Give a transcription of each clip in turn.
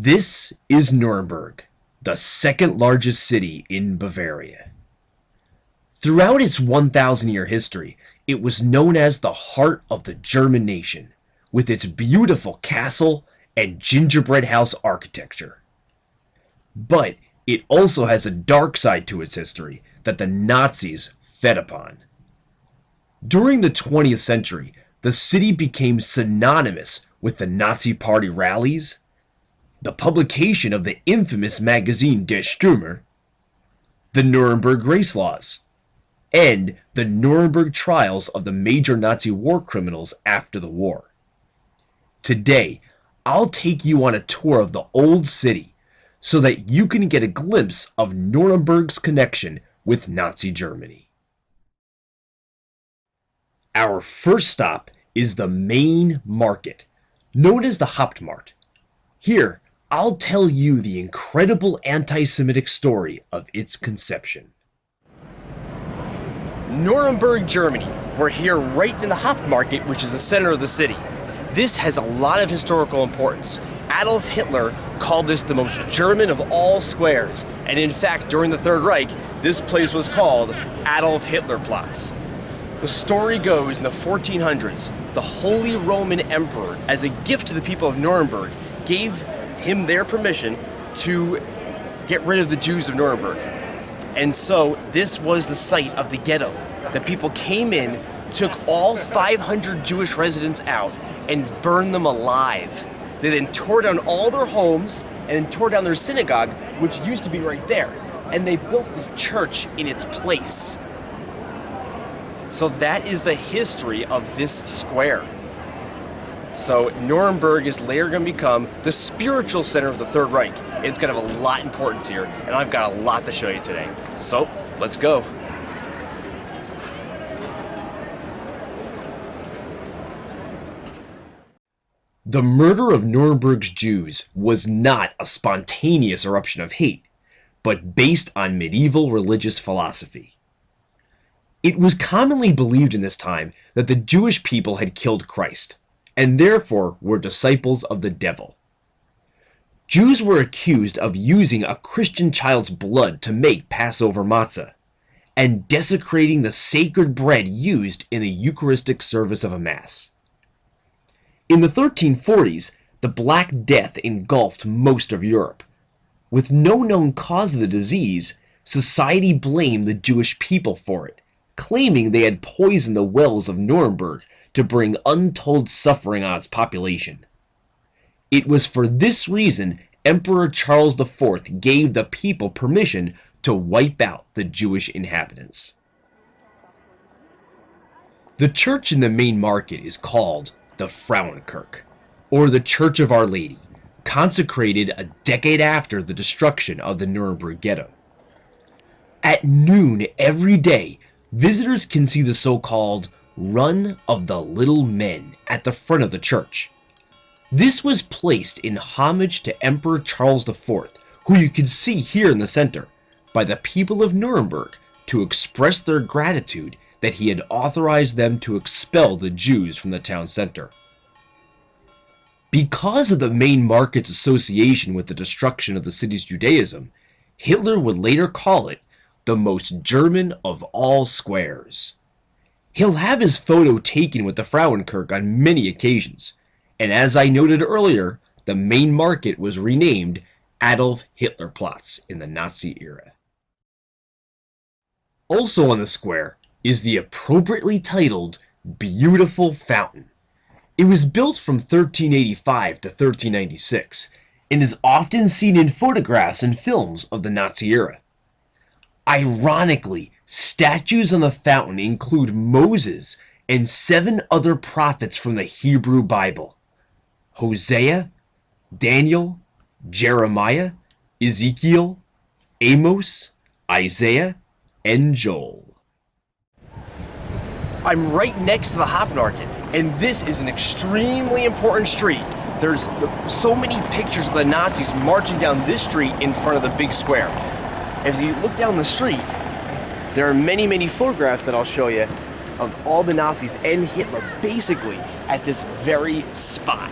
This is Nuremberg, the second largest city in Bavaria. Throughout its 1,000-year history, it was known as the heart of the German nation, with its beautiful castle and gingerbread house architecture. But it also has a dark side to its history that the Nazis fed upon. During the 20th century, the city became synonymous with the Nazi Party rallies, the publication of the infamous magazine Der Stürmer, the Nuremberg race laws, and the Nuremberg trials of the major Nazi war criminals after the war. Today, I'll take you on a tour of the old city so that you can get a glimpse of Nuremberg's connection with Nazi Germany. Our first stop is the main market, known as the Hauptmarkt. Here, I'll tell you the incredible anti-Semitic story of its conception. Nuremberg, Germany. We're here right in the Hauptmarkt, which is the center of the city. This has a lot of historical importance. Adolf Hitler called this the most German of all squares, and in fact, during the Third Reich, this place was called Adolf Hitler Platz. The story goes in the 1400s, the Holy Roman Emperor, as a gift to the people of Nuremberg, gave him their permission to get rid of the Jews of Nuremberg. And so this was the site of the ghetto. The people came in, took all 500 Jewish residents out, and burned them alive. They then tore down all their homes and tore down their synagogue, which used to be right there. And they built this church in its place. So that is the history of this square. So Nuremberg is later going to become the spiritual center of the Third Reich. It's going to have a lot of importance here, and I've got a lot to show you today. So, let's go. The murder of Nuremberg's Jews was not a spontaneous eruption of hate, but based on medieval religious philosophy. It was commonly believed in this time that the Jewish people had killed Christ, and therefore were disciples of the devil. Jews were accused of using a Christian child's blood to make Passover matzah, and desecrating the sacred bread used in the Eucharistic service of a Mass. In the 1340s, the Black Death engulfed most of Europe. With no known cause of the disease, society blamed the Jewish people for it, claiming they had poisoned the wells of Nuremberg to bring untold suffering on its population. It was for this reason Emperor Charles IV gave the people permission to wipe out the Jewish inhabitants. The church in the main market is called the Frauenkirche, or the Church of Our Lady, consecrated a decade after the destruction of the Nuremberg ghetto. At noon every day, visitors can see the so-called Run of the Little Men at the front of the church. This was placed in homage to Emperor Charles IV, who you can see here in the center, by the people of Nuremberg to express their gratitude that he had authorized them to expel the Jews from the town center. Because of the main market's association with the destruction of the city's Judaism, Hitler would later call it the most German of all squares. He'll have his photo taken with the Frauenkirche on many occasions, and as I noted earlier, the main market was renamed Adolf Hitler Platz in the Nazi era. Also on the square is the appropriately titled Beautiful Fountain. It was built from 1385 to 1396 and is often seen in photographs and films of the Nazi era. Ironically, statues on the fountain include Moses and 7 other prophets from the Hebrew Bible: Hosea, Daniel, Jeremiah, Ezekiel, Amos, Isaiah, and Joel. I'm right next to the Hauptmarkt, and this is an extremely important street. There's so many pictures of the Nazis marching down this street in front of the big square. As you look down the street, there are many, many photographs that I'll show you of all the Nazis and Hitler basically at this very spot.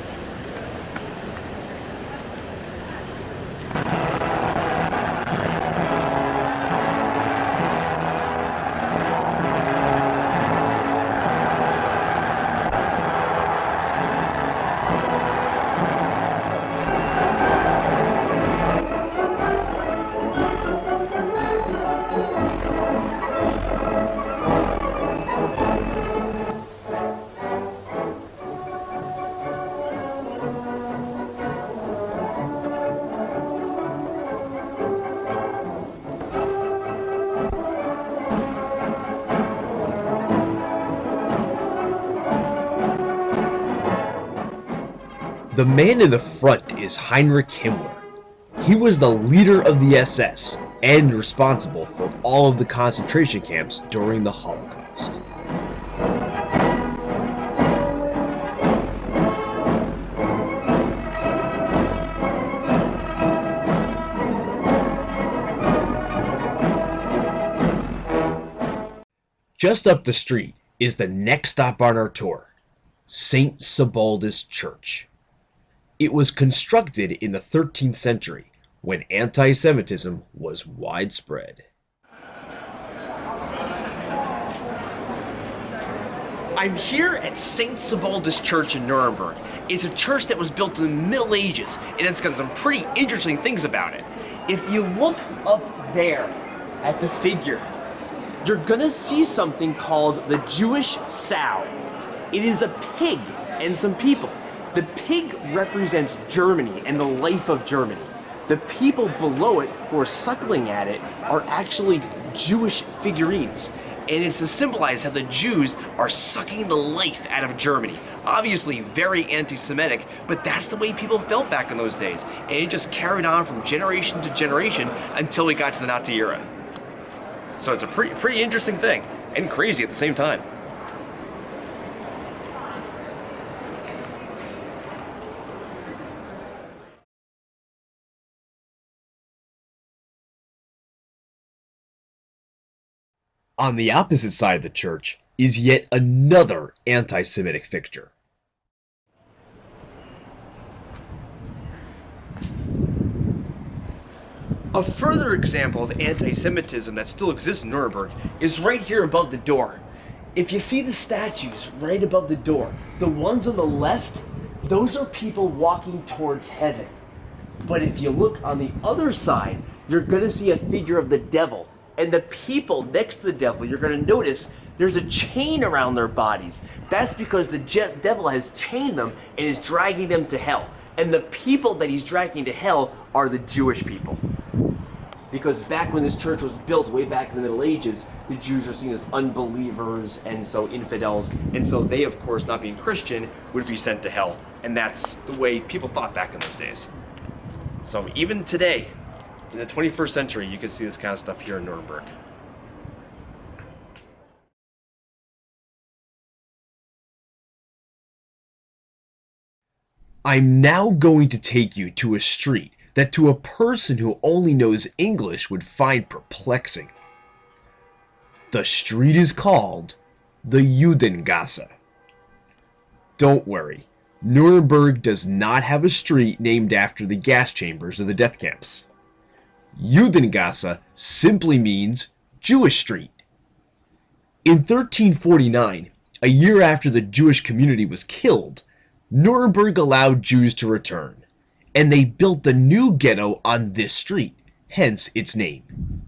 The man in the front is Heinrich Himmler. He was the leader of the SS and responsible for all of the concentration camps during the Holocaust. Just up the street is the next stop on our tour, St. Sebaldus Church. It was constructed in the 13th century when anti-Semitism was widespread. I'm here at St. Sebaldus Church in Nuremberg. It's a church that was built in the Middle Ages, and it's got some pretty interesting things about it. If you look up there at the figure, you're gonna see something called the Jewish sow. It is a pig and some people. The pig represents Germany and the life of Germany. The people below it who are suckling at it are actually Jewish figurines. And it's to symbolize how the Jews are sucking the life out of Germany. Obviously very anti-Semitic, but that's the way people felt back in those days. And it just carried on from generation to generation until we got to the Nazi era. So it's a pretty interesting thing, and crazy at the same time. On the opposite side of the church is yet another anti-Semitic fixture. A further example of anti-Semitism that still exists in Nuremberg is right here above the door. If you see the statues right above the door, the ones on the left, those are people walking towards heaven. But if you look on the other side, you're gonna see a figure of the devil. And the people next to the devil, you're gonna notice there's a chain around their bodies. That's because the devil has chained them and is dragging them to hell. And the people that he's dragging to hell are the Jewish people. Because back when this church was built, way back in the Middle Ages, the Jews were seen as unbelievers and so infidels, and so they, of course, not being Christian, would be sent to hell. And that's the way people thought back in those days. So even today, in the 21st century, you can see this kind of stuff here in Nuremberg. I'm now going to take you to a street that to a person who only knows English would find perplexing. The street is called the Udengasa. Don't worry, Nuremberg does not have a street named after the gas chambers of the death camps. Udengasa simply means Jewish street. In 1349, a year after the Jewish community was killed, Nuremberg allowed Jews to return, and they built the new ghetto on this street, hence its name.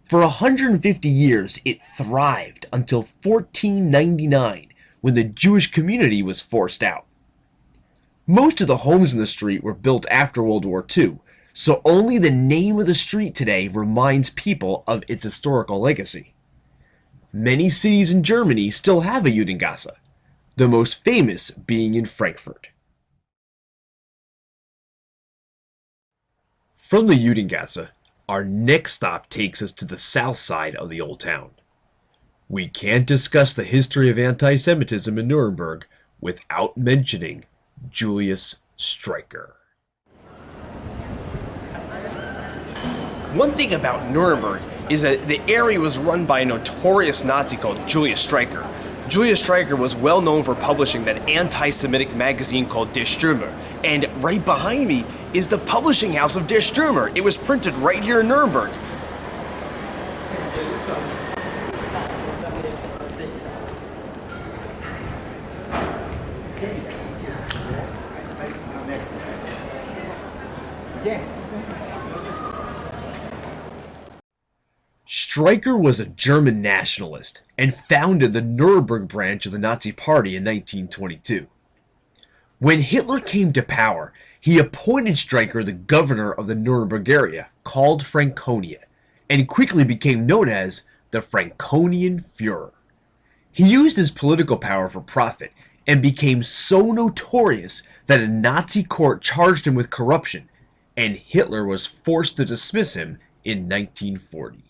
For 150 years, it thrived until 1499, when the Jewish community was forced out. Most of the homes in the street were built after World War II, so only the name of the street today reminds people of its historical legacy. Many cities in Germany still have a Udengasa, the most famous being in Frankfurt. From the Udengasa, our next stop takes us to the south side of the old town. We can't discuss the history of anti-Semitism in Nuremberg without mentioning Julius Streicher. One thing about Nuremberg is that the area was run by a notorious Nazi called Julius Streicher. Julius Streicher was well known for publishing that anti-Semitic magazine called Der Stürmer. And right behind me is the publishing house of Der Stürmer. It was printed right here in Nuremberg. Streicher was a German nationalist and founded the Nuremberg branch of the Nazi Party in 1922. When Hitler came to power, he appointed Streicher the governor of the Nuremberg area, called Franconia, and quickly became known as the Franconian Führer. He used his political power for profit and became so notorious that a Nazi court charged him with corruption, and Hitler was forced to dismiss him in 1940.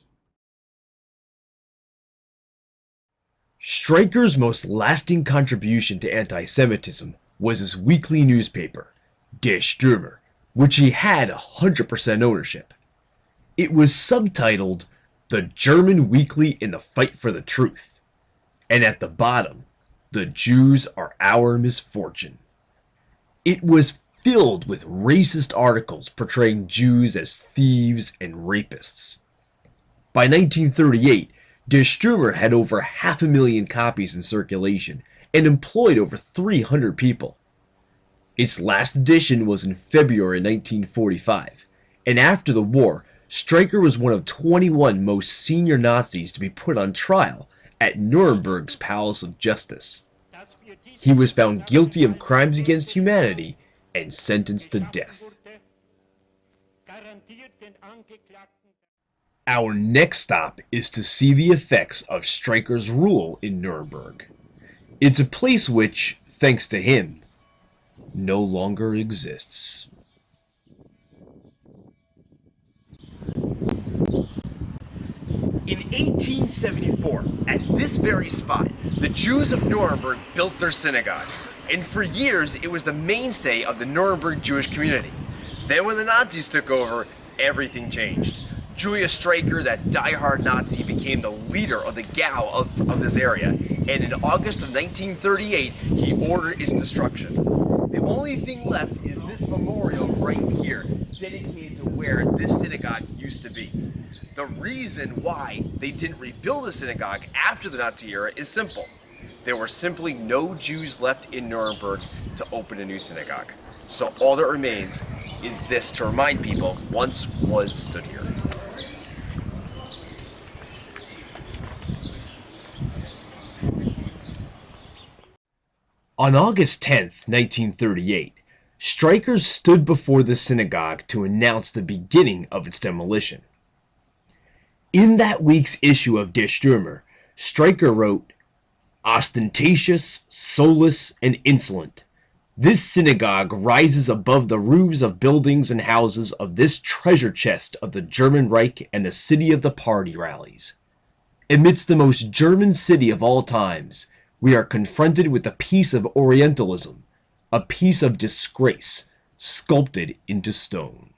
Streicher's most lasting contribution to anti-Semitism was his weekly newspaper, Der Stürmer, which he had 100% ownership. It was subtitled The German Weekly in the Fight for the Truth, and at the bottom, The Jews Are Our Misfortune. It was filled with racist articles portraying Jews as thieves and rapists. By 1938, Der Stürmer had over 500,000 copies in circulation and employed over 300 people. Its last edition was in February 1945, and after the war, Streicher was one of 21 most senior Nazis to be put on trial at Nuremberg's Palace of Justice. He was found guilty of crimes against humanity and sentenced to death. Our next stop is to see the effects of Streicher's rule in Nuremberg. It's a place which, thanks to him, no longer exists. In 1874, at this very spot, the Jews of Nuremberg built their synagogue, and for years it was the mainstay of the Nuremberg Jewish community. Then when the Nazis took over, everything changed. Julius Streicher, that diehard Nazi, became the leader of the Gau of this area, and in August of 1938, he ordered its destruction. The only thing left is this memorial right here, dedicated to where this synagogue used to be. The reason why they didn't rebuild the synagogue after the Nazi era is simple. There were simply no Jews left in Nuremberg to open a new synagogue. So all that remains is this to remind people once was stood here. On August 10th, 1938, Streicher stood before the synagogue to announce the beginning of its demolition. In that week's issue of Der Stürmer, Streicher wrote, "Ostentatious, soulless, and insolent, this synagogue rises above the roofs of buildings and houses of this treasure chest of the German Reich and the city of the party rallies. Amidst the most German city of all times, we are confronted with a piece of Orientalism, a piece of disgrace, sculpted into stone."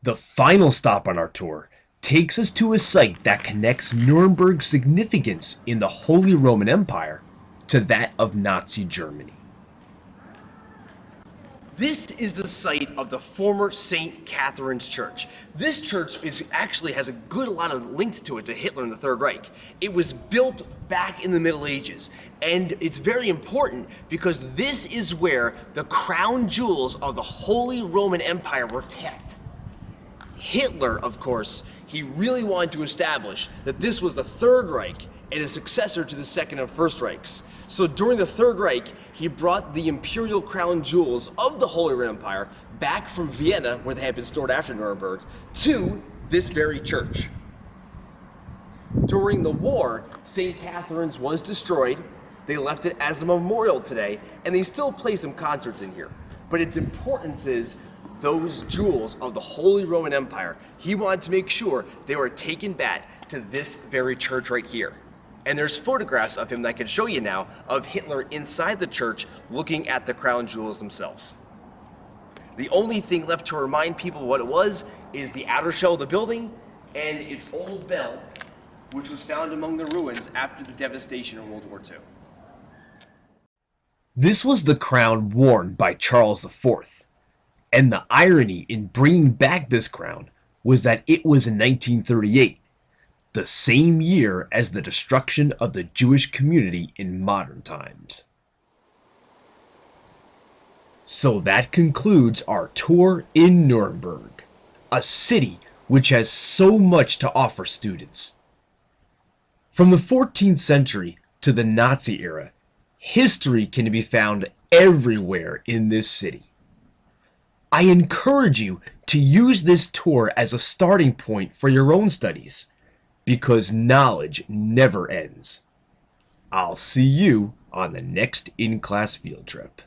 The final stop on our tour takes us to a site that connects Nuremberg's significance in the Holy Roman Empire to that of Nazi Germany. This is the site of the former St. Catherine's Church. This church actually has a good lot of links to it to Hitler and the Third Reich. It was built back in the Middle Ages, and it's very important because this is where the crown jewels of the Holy Roman Empire were kept. Hitler, of course, he really wanted to establish that this was the Third Reich and a successor to the Second and First Reichs. So during the Third Reich, he brought the imperial crown jewels of the Holy Roman Empire back from Vienna, where they had been stored after Nuremberg, to this very church. During the war, St. Catherine's was destroyed. They left it as a memorial today, and they still play some concerts in here. But its importance is those jewels of the Holy Roman Empire. He wanted to make sure they were taken back to this very church right here. And there's photographs of him that I can show you now of Hitler inside the church looking at the crown jewels themselves. The only thing left to remind people what it was is the outer shell of the building and its old bell, which was found among the ruins after the devastation in World War II. This was the crown worn by Charles IV, and the irony in bringing back this crown was that it was in 1938, the same year as the destruction of the Jewish community in modern times. So that concludes our tour in Nuremberg, a city which has so much to offer students. From the 14th century to the Nazi era, history can be found everywhere in this city. I encourage you to use this tour as a starting point for your own studies, because knowledge never ends. I'll see you on the next in-class field trip.